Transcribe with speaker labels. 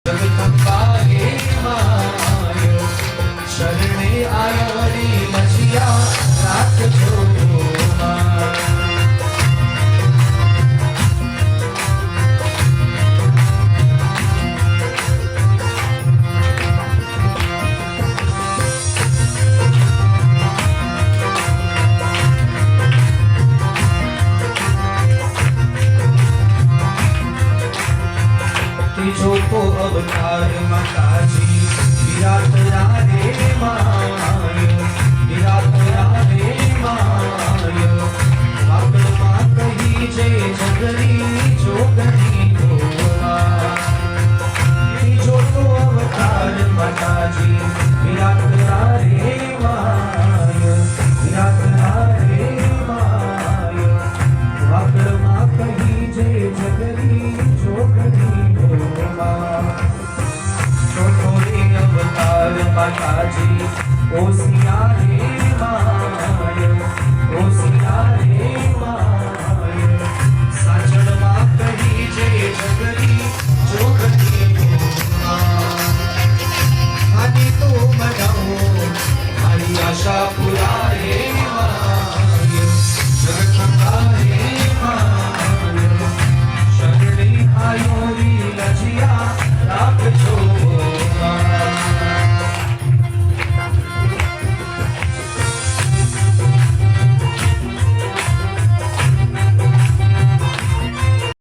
Speaker 1: જગદંબાએ my શરણે આયા વળી લજિયા રાખજો માં. जो को अवतार माताजी विराट राधे माय विराट राधे माय वाकड़ मां कही जय जगरी जोगनी गोवा. जो को अवतार माताजी विराट राधे माय विराट राधे माय वाकड़ मां कही जय जगरी जोगनी अवतार माताजी ओ सिया रे माँ